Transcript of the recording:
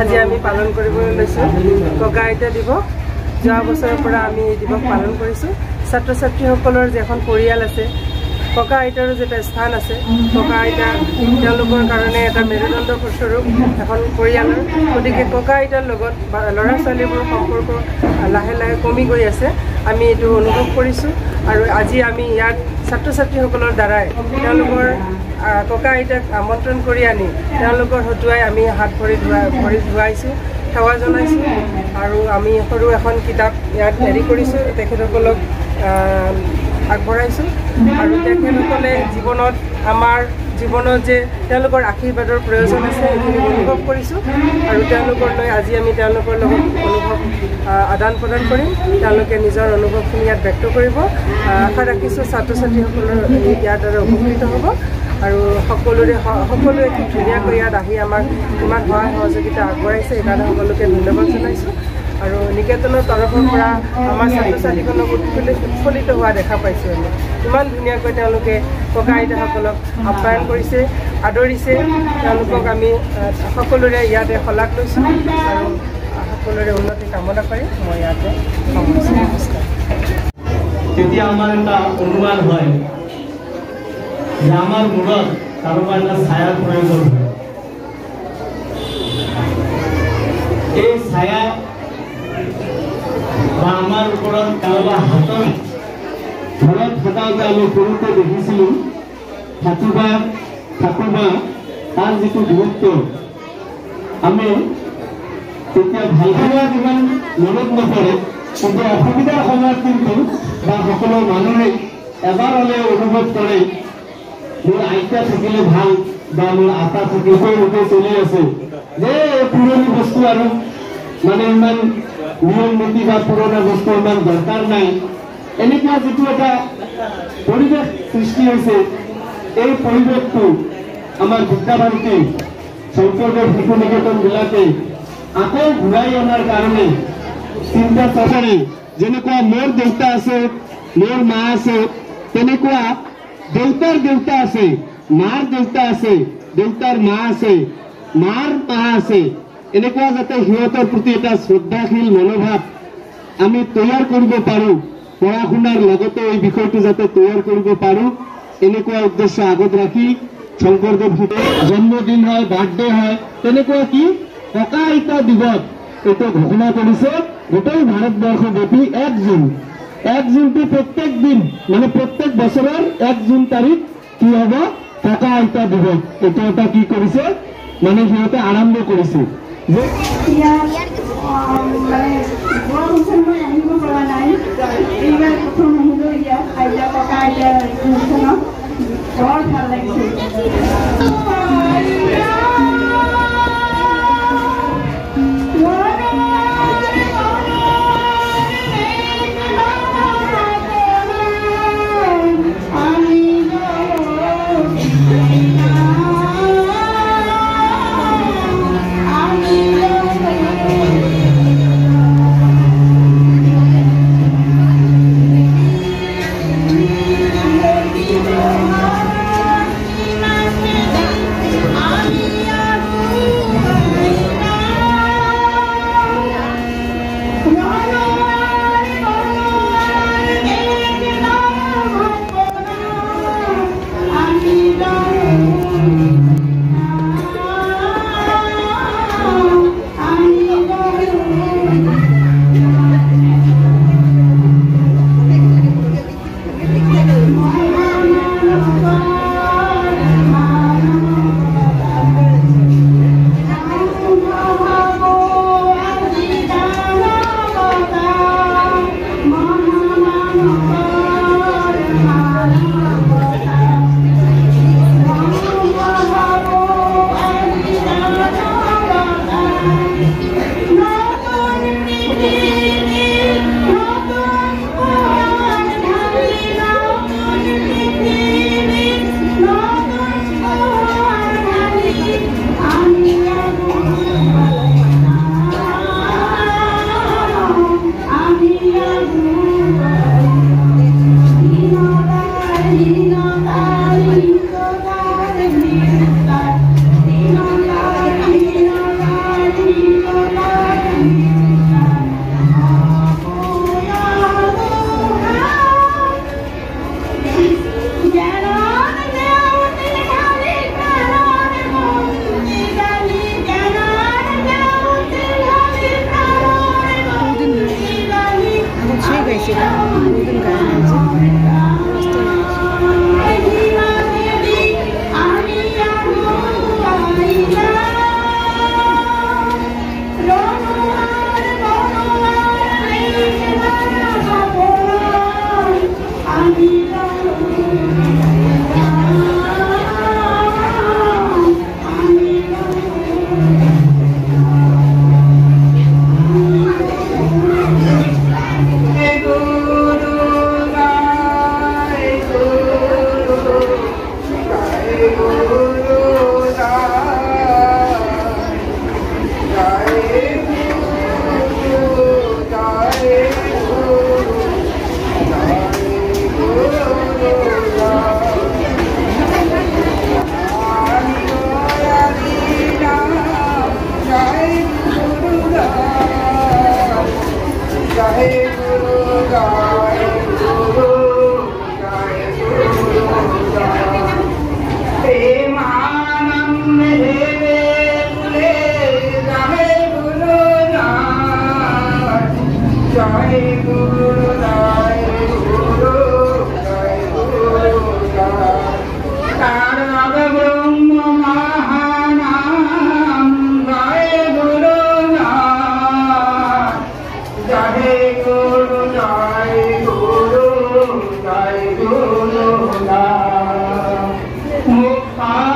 আজি আমি পালন কৰিবলৈ লৈছোঁ ককা আইতা দিৱস। যোৱা বছৰৰ পৰা আমি এই দিৱস পালন কৰিছোঁ। ছাত্ৰ ছাত্ৰীসকলৰ যে এখন পৰিয়াল আছে, ককা আইতাৰো যে এটা স্থান আছে, ককা আইতা তেওঁলোকৰ কাৰণে এটা মেৰুদণ্ড স্বৰূপ এখন পৰিয়ালৰ। গতিকে ককা আইতাৰ লগত ল'ৰা ছোৱালীবোৰৰ সম্পৰ্ক লাহে লাহে কমি গৈ আছে, আমি এইটো অনুভৱ কৰিছোঁ। আৰু আজি আমি ইয়াত ছাত্ৰ ছাত্ৰীসকলৰ দ্বাৰাই তেওঁলোকৰ ককা আইতাক আমন্ত্ৰণ কৰি আনি তেওঁলোকৰ হতুৱাই আমি হাত ভৰি ধুৱাইছোঁ, সেৱা জনাইছোঁ। আৰু আমি সৰু এখন কিতাপ ইয়াত হেৰি কৰিছোঁ, তেখেতসকলক আগবঢ়াইছোঁ। আৰু তেখেতসকলে জীৱনত আমাৰ জীৱনত যে তেওঁলোকৰ আশীৰ্বাদৰ প্ৰয়োজন আছে এইখিনি অনুভৱ কৰিছোঁ। আৰু তেওঁলোকলৈ আজি আমি তেওঁলোকৰ লগত অনুভৱ আদান প্ৰদান কৰিম। তেওঁলোকে নিজৰ অনুভৱখিনি ইয়াত ব্যক্ত কৰিব। আশা ৰাখিছোঁ ছাত্ৰ ছাত্ৰীসকলৰ ইয়াৰ দ্বাৰা উপকৃত হ'ব। আৰু সকলোৱে খুব ধুনীয়াকৈ ইয়াত আহি আমাক ইমান সহায় সহযোগিতা আগবঢ়াইছে, সেইকাৰণে সকলোকে ধন্যবাদ জনাইছোঁ। আৰু নিকেতনৰ তৰফৰ পৰা আমাৰ ছাত্ৰ ছাত্ৰীসকলক উৎফুল্লিত হোৱা দেখা পাইছোঁ। আমি ইমান ধুনীয়াকৈ তেওঁলোকে ককা আইতাসকলক আপ্যায়ন কৰিছে, আদৰিছে। তেওঁলোকক আমি সকলোৰে ইয়াতে শলাগ লৈছোঁ আৰু সকলোৰে উন্নতি কামনা কৰি মই ইয়াতে সামৰিছোঁ। নমস্কাৰ। তেতিয়া আমাৰ এটা অনুমান হয় যে আমাৰ মূৰত কাৰোবাৰ এটা ছায়াৰ প্ৰয়োজন হয়। এই ছায়া বা আমাৰ ওপৰত কাৰোবাৰ হাতৰ ঘৰত থকাকে আমি সৰুতে দেখিছিলোঁ ঠাকুমা তাৰ যিটো গুৰুত্ব আমি তেতিয়া ভালপোৱা ইমান মনত নপৰে, কিন্তু অসুবিধাৰ সময়ত কিন্তু বা সকলো মানুহে এবাৰ হ'লেও অনুভৱ কৰে মোৰ আইতা থাকিলে ভাল বা মোৰ আটা থাকিলে লোকে চলি আছে যে পুৰণি বস্তু আৰু মানে ইমান নিয়ম নীতি বা পুৰণা বস্তু ইমান দৰকাৰ নাই। এনেকুৱা যিটো এটা পৰিৱেশ সৃষ্টি হৈছে, এই পৰিৱেশটো আমাৰ বিদ্যাভাৰতী শংকৰদেৱ শিশু নিকেতনবিলাকে আকৌ ঘূৰাই অনাৰ কাৰণে চিন্তা চৰ্চাৰে যেনেকুৱা মোৰ দেউতা আছে, মোৰ মা আছে, তেনেকুৱা দেউতাৰ দেউতা আছে, মাৰ দেউতা আছে, দেউতাৰ মা আছে, মাৰ মা আছে, এনেকুৱা যাতে সিহঁতৰ প্ৰতি এটা শ্ৰদ্ধাশীল মনোভাৱ আমি তৈয়াৰ কৰিব পাৰোঁ, পঢ়া শুনাৰ লগতে এই বিষয়টো যাতে তৈয়াৰ কৰিব পাৰোঁ, এনেকুৱা উদ্দেশ্য আগত ৰাখি শংকৰদেৱ জন্মদিন হয়, বাৰ্থডে হয়, তেনেকুৱা কি ককা আইতা দিৱস এইটো ঘোষণা কৰিছে গোটেই ভাৰতবৰ্ষব্যাপী 1 জুন। 1 জুনটো প্ৰত্যেক দিন মানে প্ৰত্যেক বছৰৰ 1 জুন তাৰিখ কি হ'ব ককা আইতা দিৱস। এইটো এটা কি কৰিছে মানে সিহঁতে আৰম্ভ কৰিছে যে বৰ ভাল লাগিছে। I'm Mukha